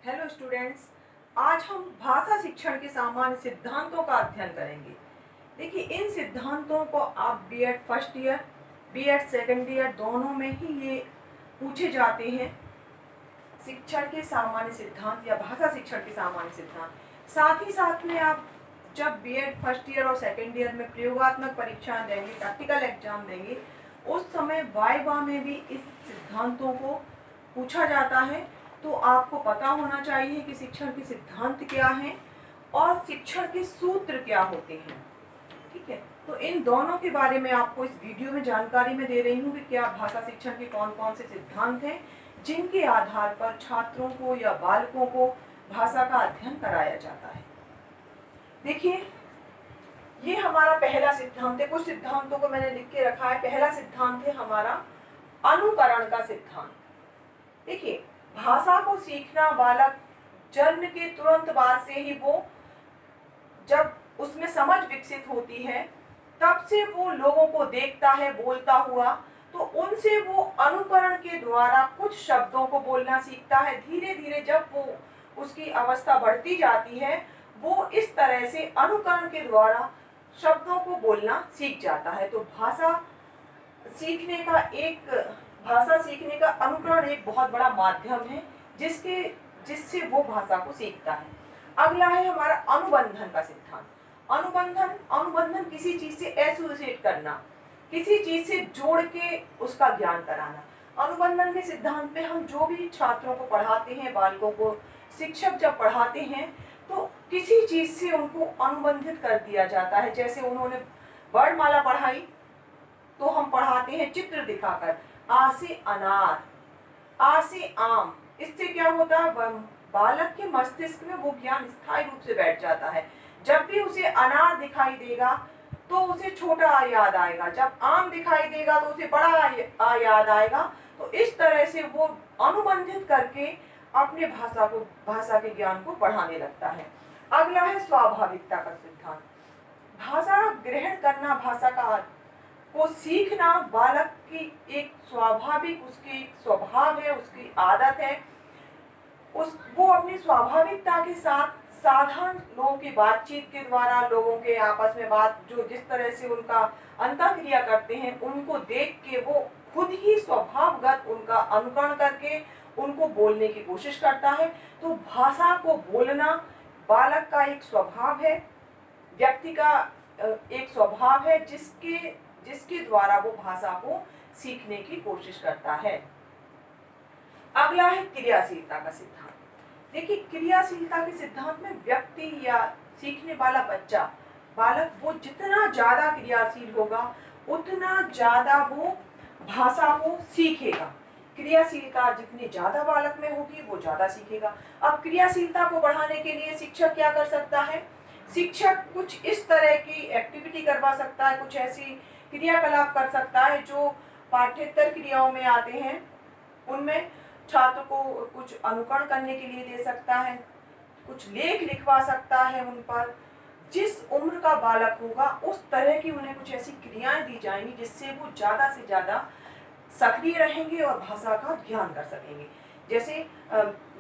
Hello students, आज हम भाषा शिक्षण के सामान्य सिद्धांतों का अध्ययन करेंगे। देखिए, इन सिद्धांतों को आप BEd first year, BEd second year दोनों में ही ये पूछे जाते हैं। शिक्षण के सामान्य सिद्धांत या भाषा शिक्षण के सामान्य सिद्धांत। साथ ही साथ में आप जब बीएड फर्स्ट ईयर और सेकंड ईयर में प्रयोगात्मक परीक्षाएं देंगे, प्रैक्टिकल एग्जाम देंगे, उस समय वाइवा में भी इस सिद्धांतों को पूछा जाता है। तो आपको पता होना चाहिए कि शिक्षण के सिद्धांत क्या हैं और शिक्षण के सूत्र क्या होते हैं। ठीक है, तो इन दोनों के बारे में आपको इस वीडियो में जानकारी में दे रही हूँ कि क्या भाषा शिक्षण के कौन कौन से सिद्धांत हैं जिनके आधार पर छात्रों को या बालकों को भाषा का अध्ययन कराया जाता है। देखिए, ये हमारा पहला सिद्धांत है। कुछ सिद्धांतों को मैंने लिख के रखा है। पहला सिद्धांत है हमारा अनुकरण का सिद्धांत। देखिए, भाषा को सीखना बालक जन्म के तुरंत बाद से ही वो जब उसमें समझ विकसित होती है तब से वो लोगों को देखता है बोलता हुआ, तो उनसे वो अनुकरण के द्वारा कुछ शब्दों को बोलना सीखता है। धीरे धीरे जब वो उसकी अवस्था बढ़ती जाती है, वो इस तरह से अनुकरण के द्वारा शब्दों को बोलना सीख जाता है। तो भाषा सीखने का अनुकरण एक बहुत बड़ा माध्यम है जिससे वो भाषा को सीखता है। अगला है हमारा अनुबंधन का सिद्धांत। अनुबंधन किसी चीज से एसोसिएट करना, किसी चीज से जोड़ के उसका ज्ञान कराना। अनुबंधन के सिद्धांत में हम जो भी छात्रों को पढ़ाते हैं, बालकों को शिक्षक जब पढ़ाते हैं तो किसी चीज से उनको अनुबंधित कर दिया जाता है। जैसे उन्होंने वर्णमाला पढ़ाई तो हम पढ़ाते हैं चित्र दिखाकर, आ से अनार, आ से आम। इससे क्या होता है, बालक के मस्तिष्क में वो ज्ञान स्थायी रूप से बैठ जाता है। जब भी उसे अनार दिखाई देगा तो उसे छोटा आ याद आएगा, जब आम दिखाई देगा तो उसे बड़ा आ याद आएगा। तो इस तरह से वो अनुबंधित करके अपने भाषा के ज्ञान को बढ़ाने लगता है। अगला है स्वाभाविकता का सिद्धांत। भाषा ग्रहण करना, भाषा को सीखना बालक की एक स्वाभाविक उसकी एक स्वभाव है, उसकी आदत है। वो अपनी स्वाभाविकता के साथ साधारण लोगों की बातचीत के द्वारा, लोगों के आपस में बात जो जिस तरह से उनका अंतःक्रिया करते हैं, उनको देख के वो खुद ही स्वभावगत उनका अनुकरण करके उनको बोलने की कोशिश करता है। तो भाषा को बोलना बालक का एक स्वभाव है, व्यक्ति का एक स्वभाव है जिसके द्वारा वो भाषा को सीखने की कोशिश करता है। अगला है क्रियाशीलता का सिद्धांत। देखिए, क्रियाशीलता के सिद्धांत में व्यक्ति या सीखने वाला बालक वो जितना ज्यादा क्रियाशील होगा उतना ज्यादा वो भाषा को सीखेगा। क्रियाशीलता जितनी ज्यादा बालक में होगी वो ज्यादा सीखेगा। अब क्रियाशीलता को बढ़ाने के लिए शिक्षक क्या कर सकता है? शिक्षक कुछ इस तरह की एक्टिविटी करवा सकता है, कुछ ऐसी क्रियाकलाप कर सकता है जो पाठ्येतर क्रियाओं में आते हैं। उनमें छात्र को कुछ अनुकरण करने के लिए दे सकता है, कुछ लेख लिखवा सकता है उन पर। जिस उम्र का बालक होगा उस तरह की उन्हें कुछ ऐसी क्रियाएं दी जाएंगी जिससे वो ज्यादा से ज्यादा सक्रिय रहेंगे और भाषा का ज्ञान कर सकेंगे। जैसे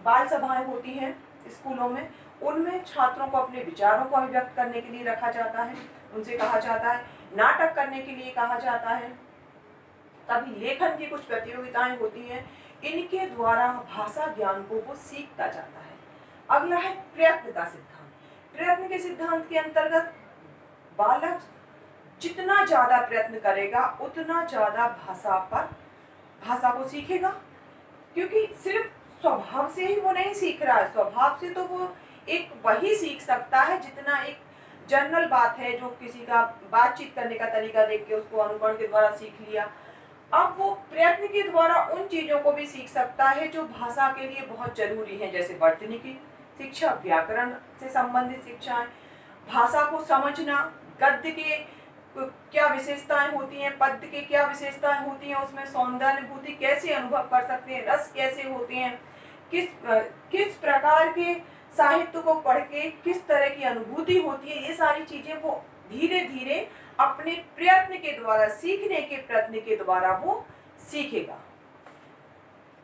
बाल सभाएं होती हैं स्कूलों में, उनमें छात्रों को अपने विचारों को अभिव्यक्त करने के लिए रखा जाता है, उनसे कहा जाता है, नाटक करने के लिए कहा जाता है, कभी लेखन की कुछ प्रतियोगिताएं होती हैं। इनके द्वारा भाषा ज्ञान को वो सीखता जाता है। अगला है प्रयत्न का सिद्धांत। प्रयत्न के सिद्धांत के अंतर्गत बालक जितना ज्यादा प्रयत्न करेगा उतना ज्यादा भाषा को सीखेगा, क्योंकि सिर्फ स्वभाव से ही वो नहीं सीख रहा है। स्वभाव से तो वो एक वही सीख सकता है जितना एक जनरल बात है, जो किसी का बातचीत करने का तरीका देख के उसको अनुकरण के द्वारा सीख लिया। अब वो प्रयत्न के द्वारा उन चीजों को भी सीख सकता है जो भाषा के लिए बहुत जरूरी है, जैसे वर्तनी की शिक्षा, व्याकरण से संबंधित शिक्षाएं, भाषा को समझना, गद्य के क्या विशेषताएं होती हैं, पद्य के क्या विशेषताएं होती हैं, उसमें सौंदर्यानुभूति कैसे अनुभव कर सकते हैं, रस कैसे होते हैं, किस प्रकार के साहित्य को पढ़ के किस तरह की अनुभूति होती है, ये सारी चीजें वो धीरे धीरे अपने प्रयत्न के द्वारा, सीखने के प्रयत्न के द्वारा वो सीखेगा।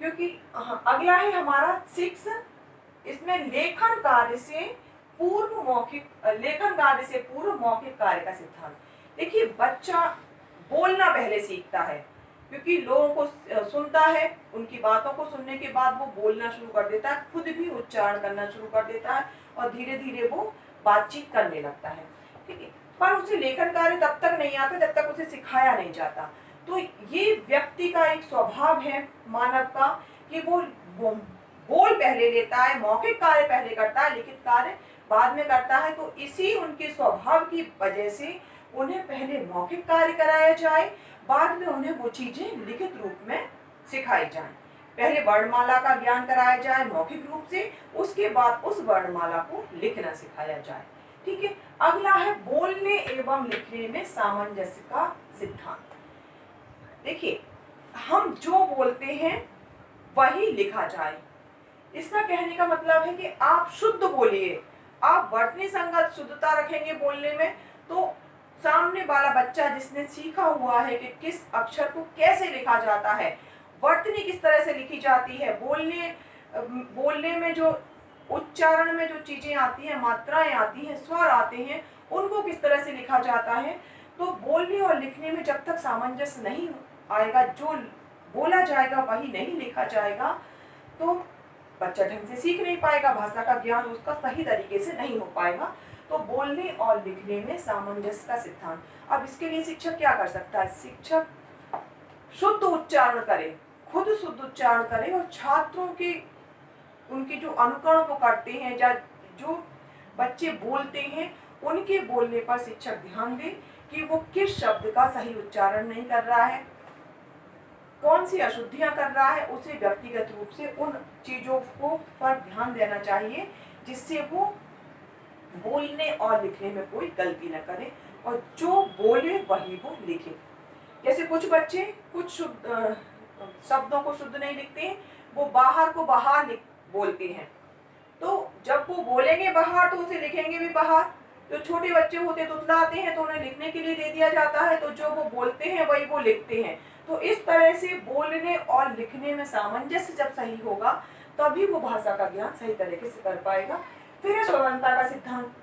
क्योंकि अगला है हमारा 6 इसमें लेखन कार्य से पूर्व मौखिक कार्य का सिद्धांत। देखिए, बच्चा बोलना पहले सीखता है, क्योंकि लोगों को सुनता है, उनकी बातों को सुनने के बाद वो बोलना शुरू कर देता है, खुद भी उच्चारण करना शुरू कर देता है और धीरे धीरे वो बातचीत करने लगता है। ठीक है, पर उसे लेखन कार्य तब तक नहीं आता जब तक उसे सिखाया नहीं जाता। तो ये व्यक्ति का एक स्वभाव है मानव का कि वो बोल पहले लेता है, मौखिक कार्य पहले करता है, लिखित कार्य बाद में करता है। तो इसी उनके स्वभाव की वजह से उन्हें पहले मौखिक कार्य कराया जाए, बाद में उन्हें वो चीजें लिखित रूप में सिखाई जाएं। पहले वर्णमाला का ज्ञान कराया जाए मौखिक रूप से, उसके बाद उस वर्णमाला को लिखना सिखाया जाए। ठीक है, अगला है बोलने एवं लिखने में सामंजस्य का सिद्धांत। देखिए, हम जो बोलते हैं वही लिखा जाए। इसका कहने का मतलब है कि आप शुद्ध बोलिए, आप वर्तनी संगत शुद्धता रखेंगे बोलने में, तो सामने वाला बच्चा जिसने सीखा हुआ है कि किस अक्षर को कैसे लिखा जाता है, वर्तनी किस तरह से लिखी जाती है, बोलने में जो उच्चारण में जो चीजें आती हैं, मात्राएं आती हैं, स्वर आते हैं, उनको किस तरह से लिखा जाता है। तो बोलने और लिखने में जब तक सामंजस्य नहीं आएगा, जो बोला जाएगा वही नहीं लिखा जाएगा, तो बच्चा ढंग से सीख नहीं पाएगा, भाषा का ज्ञान उसका सही तरीके से नहीं हो पाएगा। तो बोलने और लिखने में सामंजस्य का सिद्धांत। अब इसके लिए शिक्षक क्या कर सकता है? शिक्षक शुद्ध उच्चारण करे, खुद शुद्ध उच्चारण करे, और छात्रों के उनके जो अनुकरण को करते हैं या जो बच्चे बोलते हैं उनके बोलने पर शिक्षक ध्यान दे कि वो किस शब्द का सही उच्चारण नहीं कर रहा है, कौन सी अशुद्धियां कर रहा है। उसे व्यक्तिगत रूप से उन चीजों को पर ध्यान देना चाहिए जिससे वो बोलने और लिखने में कोई गलती न करे, और जो बोले वही वो लिखे। जैसे कुछ बच्चे कुछ शब्दों को शुद्ध नहीं लिखते हैं, वो बाहर को बाहर बोलते हैं, तो जब वो बोलेंगे बाहर तो उसे लिखेंगे भी बाहर। जो छोटे बच्चे होते तो तुतलाते हैं तो उन्हें लिखने के लिए दे दिया जाता है, तो जो वो बोलते हैं वही वो लिखते हैं। तो इस तरह से बोलने और लिखने में सामंजस्य जब सही होगा तभी वो भाषा का ज्ञान सही तरीके से कर पाएगा। फिर है स्वतंत्रता का सिद्धांत।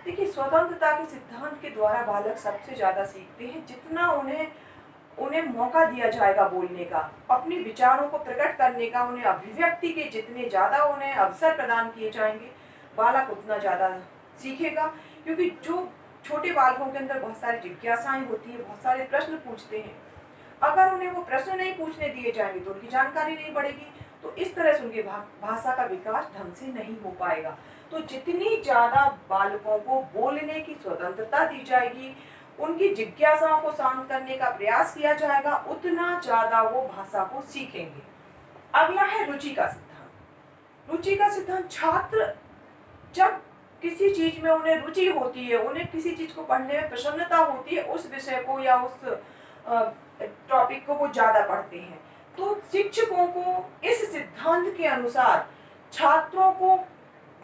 देखिए, स्वतंत्रता के सिद्धांत के द्वारा बालक सबसे ज्यादा सीखते हैं। जितना उन्हें मौका दिया जाएगा बोलने का, अपने विचारों को प्रकट करने का, उन्हें अभिव्यक्ति के जितने ज्यादा उन्हें अवसर प्रदान किए जाएंगे, बालक उतना ज्यादा सीखेगा। क्योंकि जो छोटे बालकों के अंदर बहुत सारी जिज्ञासाएं होती है, बहुत सारे प्रश्न पूछते हैं, अगर उन्हें वो प्रश्न नहीं पूछने दिए जाएंगे तो उनकी जानकारी नहीं बढ़ेगी, तो इस तरह से उनकी भाषा का विकास ढंग से नहीं हो पाएगा। तो जितनी ज्यादा बालकों को बोलने की स्वतंत्रता दी जाएगी, उनकी जिज्ञासाओं को शांत करने का प्रयास किया जाएगा, उतना ज्यादा वो भाषा को सीखेंगे। अगला है रुचि का सिद्धांत। रुचि का सिद्धांत, छात्र जब किसी चीज में उन्हें रुचि होती है, उन्हें किसी चीज को पढ़ने में प्रसन्नता होती है, उस विषय को या उस टॉपिक को वो ज्यादा पढ़ते हैं। तो शिक्षकों को इस सिद्धांत के अनुसार छात्रों को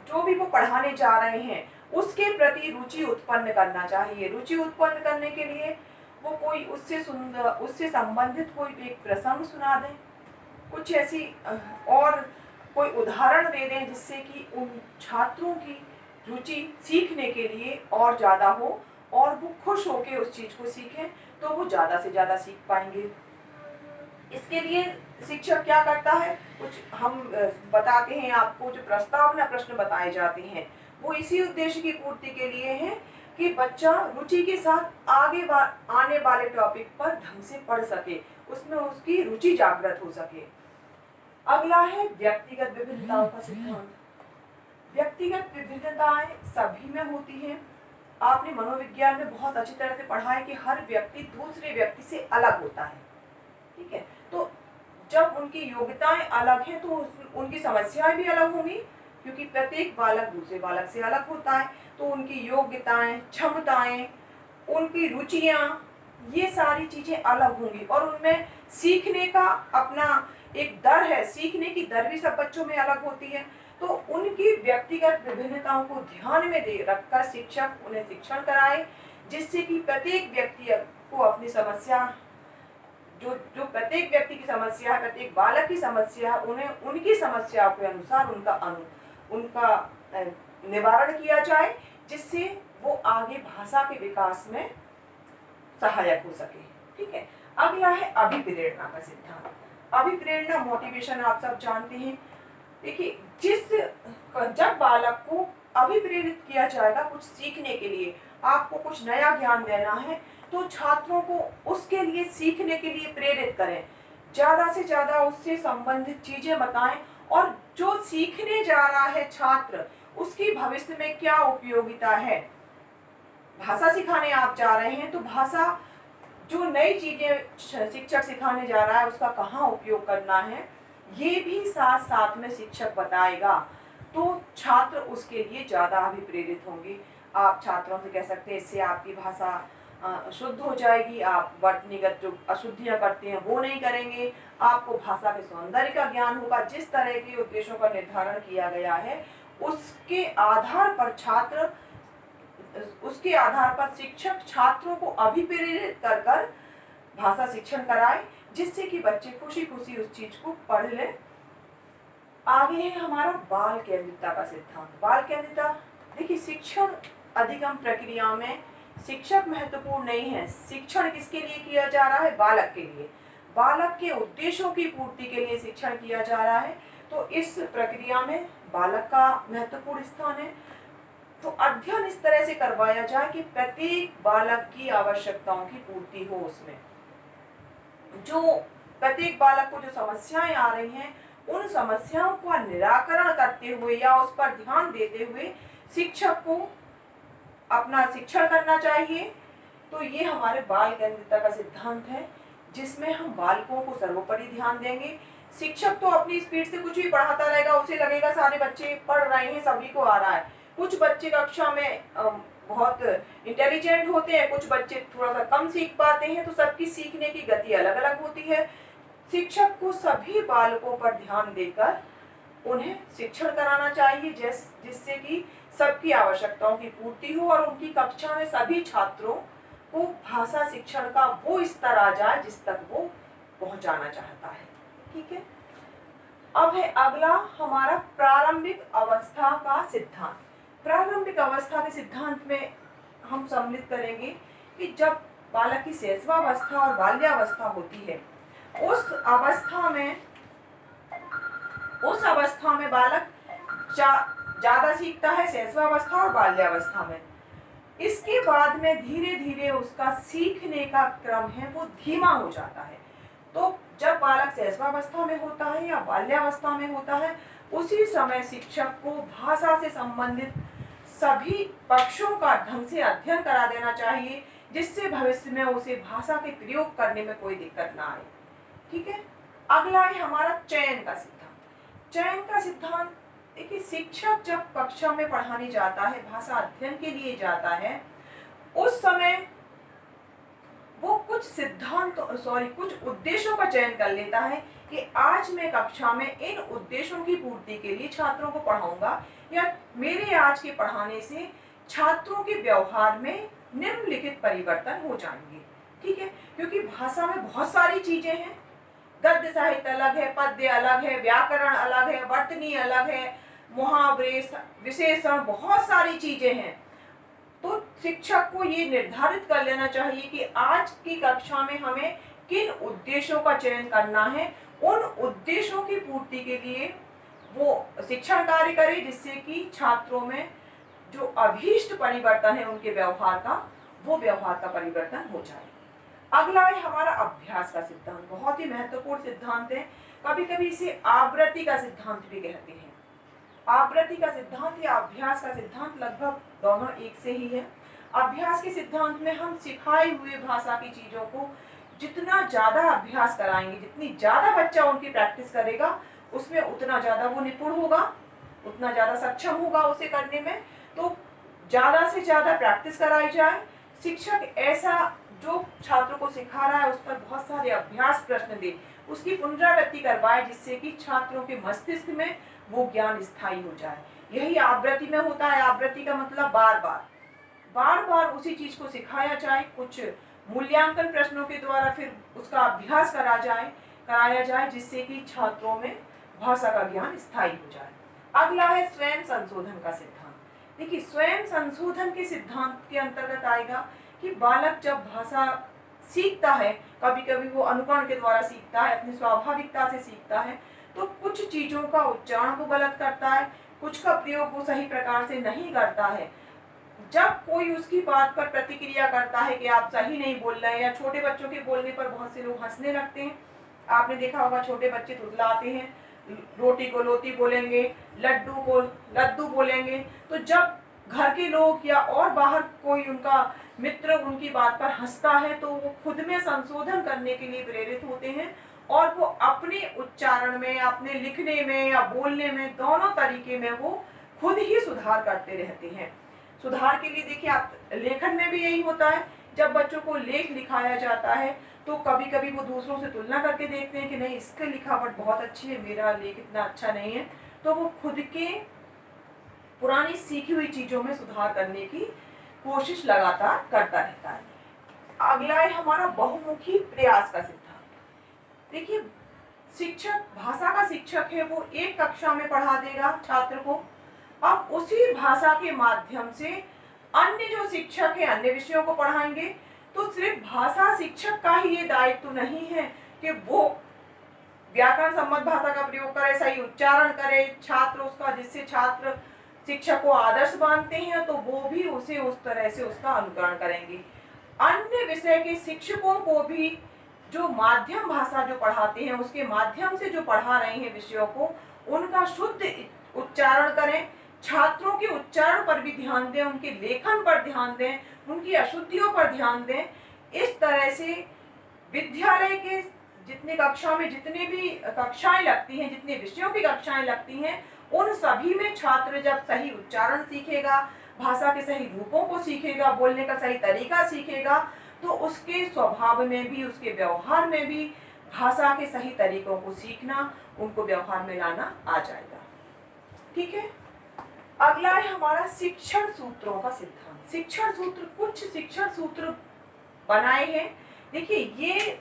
जो भी वो पढ़ाने जा रहे हैं उसके प्रति रुचि उत्पन्न करना चाहिए। रुचि उत्पन्न करने के लिए वो कोई उससे संबंधित कोई एक प्रसंग सुना दें, कुछ ऐसी और कोई उदाहरण दे दें जिससे कि उन छात्रों की रुचि सीखने के लिए और ज़्यादा हो और वो खुश होकर उस चीज़ को सीखें, तो वो ज़्यादा से ज़्यादा सीख पाएंगे। इसके लिए शिक्षक क्या करता है, कुछ हम बताते हैं आपको। जो प्रस्तावना प्रश्न बताए जाते हैं वो इसी उद्देश्य की पूर्ति के लिए है कि बच्चा रुचि के साथ आने वाले टॉपिक पर ढंग से पढ़ सके, उसमें उसकी रुचि जागृत हो सके। अगला है व्यक्तिगत विभिन्नताओं का सिद्धांत। व्यक्तिगत विभिन्नताएं सभी में होती हैं। आपने मनोविज्ञान में बहुत अच्छी तरह से पढ़ा है कि हर व्यक्ति दूसरे व्यक्ति से अलग होता है, ठीक है। तो जब उनकी योग्यताएं अलग हैं तो उनकी समस्याएं भी अलग होंगी, क्योंकि प्रत्येक बालक दूसरे बालक से अलग होता है। तो उनकी योग्यताएं, क्षमताएं, उनकी रुचियां, ये सारी चीजें अलग होंगी और उनमें सीखने का अपना एक दर है, सीखने की दर भी सब बच्चों में अलग होती है। तो उनकी व्यक्तिगत विभिन्नताओं को ध्यान में दे रखकर शिक्षक उन्हें शिक्षण कराए, जिससे कि प्रत्येक व्यक्ति को अपनी समस्या, जो प्रत्येक व्यक्ति की समस्या है, प्रत्येक बालक की समस्या है, उन्हें उनकी समस्या के अनुसार उनका उनका निवारण किया जाए, जिससे वो आगे भाषा के विकास में सहायक हो सके। ठीक है। अगला है अभिप्रेरणा का सिद्धांत। अभिप्रेरणा, मोटिवेशन, आप सब जानते हैं। देखिए, जब बालक को अभिप्रेरित किया जाएगा कुछ सीखने के लिए, आपको कुछ नया ज्ञान देना है, तो छात्रों को उसके लिए, सीखने के लिए प्रेरित करें, ज्यादा से ज्यादा उससे संबंधित चीजें बताएं, और जो सीखने जा रहा है छात्र, उसकी भविष्य में क्या उपयोगिता है। भाषा सिखाने आप जा रहे हैं, तो भाषा, जो नई चीजें शिक्षक सिखाने जा रहा है, उसका कहाँ उपयोग करना है, ये भी साथ साथ में शिक्षक बताएगा, तो छात्र उसके लिए ज्यादा अभिप्रेरित होंगे। आप छात्रों से कह सकते हैं, इससे आपकी भाषा शुद्ध हो जाएगी, आप वर्तनीगत जो अशुद्धियां करते हैं वो नहीं करेंगे, आपको भाषा के सौंदर्य का ज्ञान होगा। जिस तरह के उद्देश्यों का निर्धारण किया गया है, उसके आधार पर शिक्षक छात्रों को अभिप्रेरित कर भाषा शिक्षण कराए, जिससे कि बच्चे खुशी खुशी उस चीज को पढ़ लें। आगे है हमारा बाल केंद्रितता का सिद्धांत। बाल केंद्रितता, देखिए, शिक्षण अधिगम प्रक्रिया में शिक्षक महत्वपूर्ण नहीं है। शिक्षण किसके लिए किया जा रहा है? बालक के लिए। बालक के उद्देश्यों की पूर्ति के लिए शिक्षण किया जा रहा है, तो इस प्रक्रिया में बालक का महत्वपूर्ण स्थान है। तो अध्ययन इस तरह से करवाया जाए कि प्रत्येक बालक की आवश्यकताओं की पूर्ति हो। उसमें जो प्रत्येक बालक को जो समस्याएं आ रही हैं, उन समस्याओं का निराकरण करते हुए या उस पर ध्यान देते हुए शिक्षक को अपना शिक्षण करना चाहिए। तो ये हमारे बाल केंद्रितता का सिद्धांत है, जिसमें हम बालकों को सर्वोपरि ध्यान देंगे। शिक्षक तो अपनी स्पीड से कुछ भी पढ़ाता रहेगा, उसे लगेगा सारे बच्चे पढ़ रहे हैं, सभी को आ रहा है। कुछ बच्चे कक्षा में बहुत इंटेलिजेंट होते हैं, कुछ बच्चे थोड़ा सा कम सीख पाते हैं, तो सबकी सीखने की गति अलग अलग होती है। शिक्षक को सभी बालकों पर ध्यान देकर उन्हें शिक्षण कराना चाहिए, जिससे कि सबकी आवश्यकताओं की पूर्ति हो और उनकी कक्षा में सभी छात्रों को भाषा शिक्षण का वो स्तर आ जाए जिस तक वो पहुंचाना चाहता है। ठीक है। अब है अगला हमारा प्रारंभिक अवस्था का सिद्धांत। प्रारंभिक अवस्था के सिद्धांत में हम सम्मिलित करेंगे कि जब बालक की शैशवावस्था और बाल्यावस्था होती है, उस अवस्था में बालक ज्यादा सीखता है, शैशवावस्था और बाल्यावस्था में। इसके बाद में धीरे धीरे उसका सीखने का क्रम है वो धीमा हो जाता है। तो जब बालक शैशवावस्था में होता है या बाल्यावस्था में होता है, उसी समय शिक्षक को भाषा से संबंधित सभी पक्षों का ढंग से अध्ययन करा देना चाहिए, जिससे भविष्य में उसे भाषा के प्रयोग करने में कोई दिक्कत ना आए। ठीक है। अगला है हमारा चयन का सिद्धांत। चयन का सिद्धांत, देखिए, शिक्षक जब कक्षा में पढ़ाने जाता है, भाषा अध्ययन के लिए जाता है, उस समय वो कुछ उद्देश्यों का चयन कर लेता है कि आज मैं कक्षा में इन उद्देश्यों की पूर्ति के लिए छात्रों को पढ़ाऊंगा, या मेरे आज के पढ़ाने से छात्रों के व्यवहार में निम्नलिखित परिवर्तन हो जाएंगे। ठीक है। क्योंकि भाषा में बहुत सारी चीजें हैं, गद्य साहित्य अलग है, पद्य अलग है, व्याकरण अलग है, वर्तनी अलग है, मुहावरे, विशेषण, बहुत सारी चीजें हैं। तो शिक्षक को ये निर्धारित कर लेना चाहिए कि आज की कक्षा में हमें किन उद्देश्यों का चयन करना है। उन उद्देश्यों की पूर्ति के लिए वो शिक्षण कार्य करे, जिससे कि छात्रों में जो अभीष्ट परिवर्तन है उनके व्यवहार का, वो व्यवहार का परिवर्तन हो जाए। अगला है हमारा अभ्यास का सिद्धांत। बहुत ही महत्वपूर्ण सिद्धांत है, कभी कभी इसे आवृत्ति का सिद्धांत भी कहते हैं। आवृत्ति का सिद्धांत या अभ्यास का सिद्धांत लगभग दोनों एक से ही है। अभ्यास के सिद्धांत में हम सिखाई हुए भाषा की चीजों को जितना ज्यादा अभ्यास कराएंगे, जितनी ज्यादा बच्चा उनकी प्रैक्टिस करेगा, उसमें उतना ज्यादा वो निपुण होगा, उतना ज्यादा सक्षम होगा उसे करने में। तो ज्यादा से ज्यादा प्रैक्टिस कराई जाए। शिक्षक ऐसा जो छात्रों को सिखा रहा है उस पर बहुत सारे अभ्यास प्रश्न दे, उसकी पुनरावृत्ति करवाए, जिससे कि छात्रों के मस्तिष्क में वो ज्ञान स्थायी हो जाए। यही आवृत्ति में होता है। आवृत्ति का मतलब बार बार उसी चीज को सिखाया जाए, कुछ मूल्यांकन प्रश्नों के द्वारा फिर उसका अभ्यास कराया जाए, जिससे कि छात्रों में भाषा का ज्ञान स्थायी हो जाए। अगला है स्वयं संशोधन का सिद्धांत। देखिए, स्वयं संशोधन के सिद्धांत के अंतर्गत आएगा कि बालक जब भाषा सीखता है, कभी कभी वो अनुकरण के द्वारा सीखता है, अपनी स्वाभाविकता से सीखता है, तो कुछ चीजों का उच्चारण वो गलत करता है, कुछ का प्रयोग वो सही प्रकार से नहीं करता है। जब कोई उसकी बात पर प्रतिक्रिया करता है कि आप सही नहीं बोल रहे हैं, या छोटे बच्चों के बोलने पर बहुत से लोग हंसने लगते हैं। आपने देखा होगा, छोटे बच्चे तुतलाते हैं, रोटी को लोटी बोलेंगे, लड्डू को लड्डू बोलेंगे। तो जब घर के लोग या और बाहर कोई उनका मित्र उनकी बात पर हंसता है, तो वो खुद में संशोधन करने के लिए प्रेरित होते हैं और वो अपने उच्चारण में, अपने लिखने में या बोलने में, दोनों तरीके में वो खुद ही सुधार करते रहते हैं। सुधार के लिए देखिए, आप लेखन में भी यही होता है। जब बच्चों को लेख लिखाया जाता है तो कभी कभी वो दूसरों से तुलना करके देखते हैं कि नहीं, इसकी लिखावट बहुत अच्छी है, मेरा लेख इतना अच्छा नहीं है, तो वो खुद के पुरानी सीखी हुई चीजों में सुधार करने की कोशिश लगातार करता रहता है। अगला है हमारा बहुमुखी प्रयास का सिद्धांत। देखिए, शिक्षक, भाषा का शिक्षक है, वो एक कक्षा में पढ़ा देगा छात्र को, अब उसी भाषा के माध्यम से अन्य जो शिक्षक है अन्य विषयों को पढ़ाएंगे। तो सिर्फ भाषा शिक्षक का ही ये दायित्व नहीं है कि वो व्याकरण संबद्ध भाषा का प्रयोग करे, सही उच्चारण करे, छात्र उसका, जिससे छात्र शिक्षक को आदर्श मानते हैं तो वो भी उसे उस तरह से उसका अनुकरण करेंगे। अन्य विषय के शिक्षकों को भी जो माध्यम भाषा जो पढ़ाते हैं, उसके माध्यम से जो पढ़ा रहे हैं विषयों को, उनका शुद्ध उच्चारण करें, छात्रों के उच्चारण पर भी ध्यान दें, उनके लेखन पर ध्यान दें, उनकी अशुद्धियों पर ध्यान दें। इस तरह से विद्यालय के जितने कक्षा में जितने भी कक्षाएं लगती हैं, जितने विषयों की कक्षाएं लगती हैं, उन सभी में छात्र जब सही उच्चारण सीखेगा, भाषा के सही रूपों को सीखेगा, बोलने का सही तरीका सीखेगा, तो उसके स्वभाव में भी, उसके व्यवहार में भी भाषा के सही तरीकों को सीखना, उनको व्यवहार में लाना आ जाएगा। ठीक है। अगला है हमारा शिक्षण सूत्रों का सिद्धांत। शिक्षण सूत्र, कुछ शिक्षण सूत्र बनाए हैं। देखिए, ये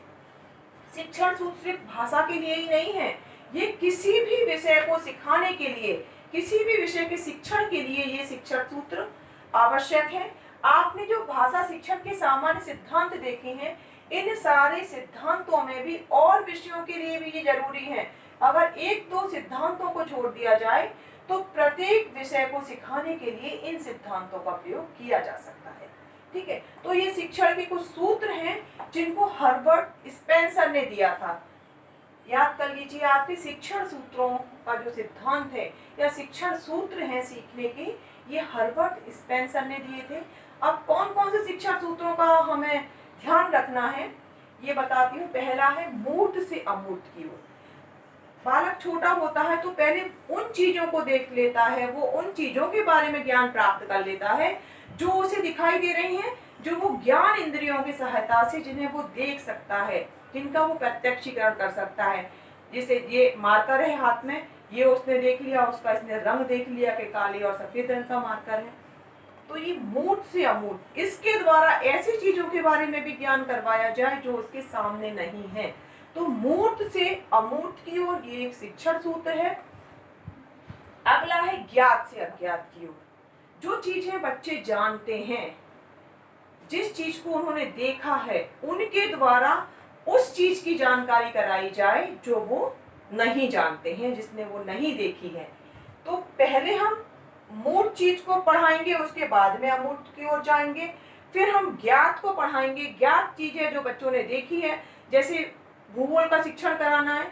शिक्षण सूत्र सिर्फ भाषा के लिए ही नहीं है, ये किसी भी विषय को सिखाने के लिए, किसी भी विषय के शिक्षण के लिए ये शिक्षण सूत्र आवश्यक है। आपने जो भाषा शिक्षण के सामान्य सिद्धांत देखे हैं, इन सारे सिद्धांतों में भी और विषयों के लिए भी ये जरूरी है। अगर एक दो सिद्धांतों को छोड़ दिया जाए तो प्रत्येक विषय को सिखाने के लिए इन सिद्धांतों का प्रयोग किया जा सकता है। ठीक है। तो ये शिक्षण के कुछ सूत्र हैं जिनको हर्बर्ट स्पेंसर ने दिया था। याद कर लीजिए, आपके शिक्षण सूत्रों का जो सिद्धांत है या शिक्षण सूत्र हैं सीखने के, ये हर्बर्ट स्पेंसर ने दिए थे। अब कौन कौन से शिक्षण सूत्रों का हमें ध्यान रखना है ये बताती हूँ। पहला है मूर्त से अमूर्त की ओर। बालक छोटा होता है तो पहले उन चीजों को देख लेता है, वो उन चीजों के बारे में ज्ञान प्राप्त कर लेता है जो उसे दिखाई दे रही हैं, जो वो ज्ञान इंद्रियों की सहायता से, जिन्हें वो देख सकता है, जिनका वो प्रत्यक्षीकरण कर सकता है। जैसे ये मार्कर है हाथ में, ये उसने देख लिया, उसका इसने रंग देख लिया कि काले और सफेद रंग का मार्कर है। तो ये मूर्त से अमूर्त, इसके द्वारा ऐसी चीजों के बारे में भी ज्ञान करवाया जाए जो उसके सामने नहीं है। तो मूर्त से अमूर्त की ओर, ये एक शिक्षण सूत्र है। अगला है ज्ञात से अज्ञात की ओर। जो चीजें बच्चे जानते हैं, जिस चीज को उन्होंने देखा है, उनके द्वारा उस चीज की जानकारी कराई जाए जो वो नहीं जानते हैं, जिसने वो नहीं देखी है। तो पहले हम मूर्त चीज को पढ़ाएंगे, उसके बाद में अमूर्त की ओर जाएंगे, फिर हम ज्ञात को पढ़ाएंगे। ज्ञात चीजें जो बच्चों ने देखी है, जैसे भूगोल का शिक्षण कराना है,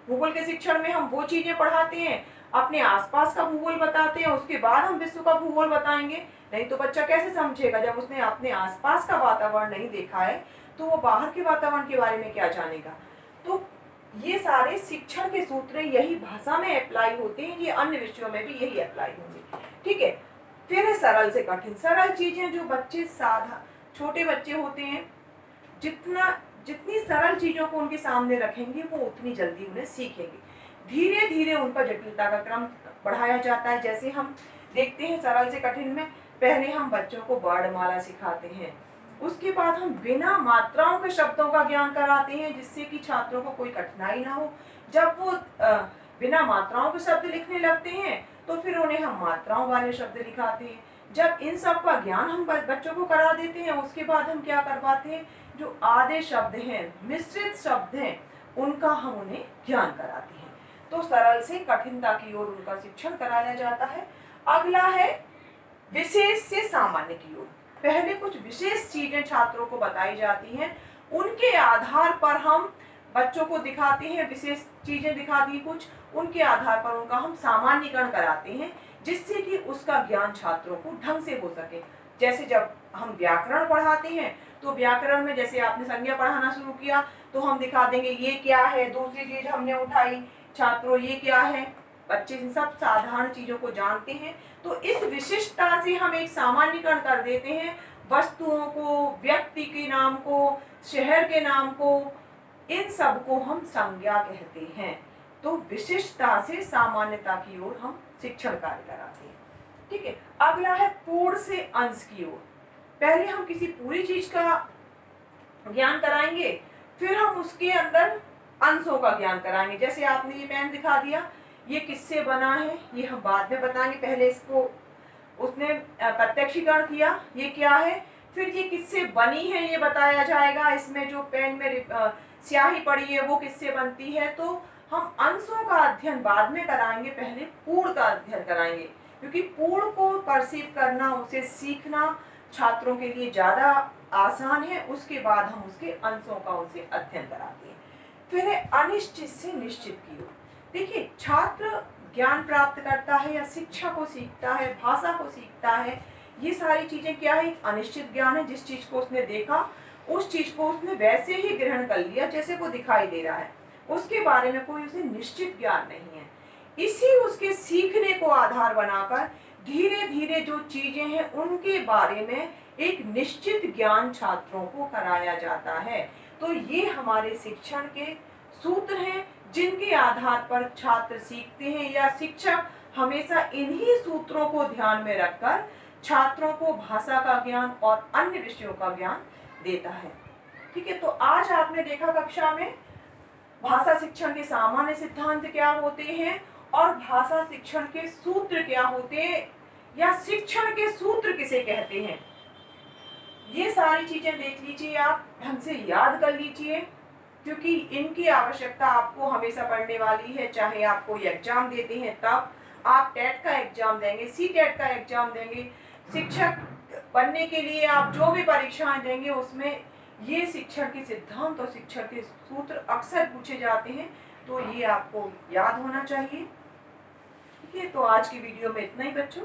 भूगोल के शिक्षण में हम वो चीजें पढ़ाते हैं, अपने आसपास का भूगोल बताते हैं, उसके बाद हम विश्व का भूगोल बताएंगे। नहीं तो बच्चा कैसे समझेगा, जब उसने अपने आसपास का वातावरण नहीं देखा है तो वो बाहर के वातावरण के बारे में क्या जानेगा। तो ये सारे शिक्षण के सूत्र यही भाषा में अप्लाई होते हैं, ये अन्य विषयों में भी यही अप्लाई होंगे। ठीक है। फिर है सरल से कठिन। सरल चीजें जो बच्चे छोटे बच्चे होते हैं, जितनी सरल चीजों को उनके सामने रखेंगे वो उतनी जल्दी उन्हें सीखेंगे। धीरे धीरे उन पर जटिलता का क्रम बढ़ाया जाता है। जैसे हम देखते हैं सरल से कठिन में, पहले हम बच्चों को वर्णमाला सिखाते हैं, उसके बाद हम बिना मात्राओं के शब्दों का ज्ञान कराते हैं, जिससे कि छात्रों को कोई कठिनाई ना हो। जब वो बिना मात्राओं के शब्द लिखने लगते हैं तो फिर उन्हें हम मात्राओं वाले शब्द लिखाते हैं। जब इन सब का ज्ञान हम बच्चों को करा देते हैं, उसके बाद हम क्या करवाते हैं, जो आधे शब्द हैं, मिश्रित शब्द हैं, उनका हम उन्हें ज्ञान कराते हैं। तो सरल से कठिनता की ओर उनका शिक्षण कराया जाता है। अगला है विशेष से सामान्य की ओर। पहले कुछ विशेष चीजें छात्रों को बताई जाती हैं, उनके आधार पर हम बच्चों को दिखाते हैं, विशेष चीजें दिखाती हैं कुछ, उनके आधार पर उनका हम सामान्यकरण कराते हैं, जिससे कि उसका ज्ञान छात्रों को ढंग से हो सके। जैसे जब हम व्याकरण पढ़ाते हैं तो व्याकरण में जैसे आपने संज्ञा पढ़ाना शुरू किया तो हम दिखा देंगे ये क्या है, दूसरी चीज हमने उठाई, छात्रों ये क्या है, बच्चे इन सब साधारण चीजों को जानते हैं। तो इस विशिष्टता से हम एक सामान्यकरण कर देते हैं, वस्तुओं को, व्यक्ति के नाम को, शहर के नाम को, इन सब को हम संज्ञा कहते हैं। तो विशिष्टता से सामान्यता की ओर हम शिक्षण कार्य कराते हैं। ठीक है, अगला है पूर्ण से अंश की ओर। पहले हम किसी पूरी चीज का ज्ञान कराएंगे, फिर हम उसके अंदर अंशों का ज्ञान कराएंगे। जैसे आपने ये पेन दिखा दिया, ये किससे बना है ये हम बाद में बताएंगे, पहले इसको उसने प्रत्यक्षीकरण किया, ये क्या है, फिर ये किससे बनी है ये बताया जाएगा। इसमें जो पेन में स्याही पड़ी है वो किससे बनती है। तो हम अंशों का अध्ययन बाद में कराएंगे, पहले पूर्ण का अध्ययन कराएंगे, क्योंकि पूर्ण को परसीव करना, उसे सीखना छात्रों के लिए ज्यादा आसान है। उसके बाद हम उसके अंशों का उसे अध्ययन कराते हैं। फिर है अनिश्चित से निश्चित की ओर। देखिए, छात्र ज्ञान प्राप्त करता है या शिक्षा को सीखता है, भाषा को सीखता है, ये सारी चीजें क्या है, अनिश्चित ज्ञान है। जिस चीज को उसने देखा उस चीज को उसने वैसे ही ग्रहण कर लिया जैसे वो दिखाई दे रहा है, उसके बारे में कोई उसे निश्चित ज्ञान नहीं है। इसी उसके सीखने को आधार बनाकर धीरे धीरे जो चीजें हैं उनके बारे में एक निश्चित ज्ञान छात्रों को कराया जाता है। तो ये हमारे शिक्षण के सूत्र हैं, जिनके आधार पर छात्र सीखते हैं, या शिक्षक हमेशा इन्हीं सूत्रों को ध्यान में रखकर छात्रों को भाषा का ज्ञान और अन्य विषयों का ज्ञान देता है। ठीक है, तो आज आपने देखा कक्षा में भाषा शिक्षण के सामान्य सिद्धांत क्या होते हैं और भाषा शिक्षण के सूत्र क्या होते हैं, या शिक्षण के सूत्र किसे कहते हैं। ये सारी चीजें देख लीजिए, आप ढंग से याद कर लीजिए, क्योंकि इनकी आवश्यकता आपको हमेशा पड़ने वाली है। चाहे आप कोई एग्जाम देते हैं, तब आप टेट का एग्जाम देंगे, सी टेट का एग्जाम देंगे, शिक्षक बनने के लिए आप जो भी परीक्षाएं देंगे, उसमें ये शिक्षण के सिद्धांत और शिक्षण के सूत्र अक्सर पूछे जाते हैं। तो ये आपको याद होना चाहिए। ठीक है, तो आज की वीडियो में इतना ही बच्चों।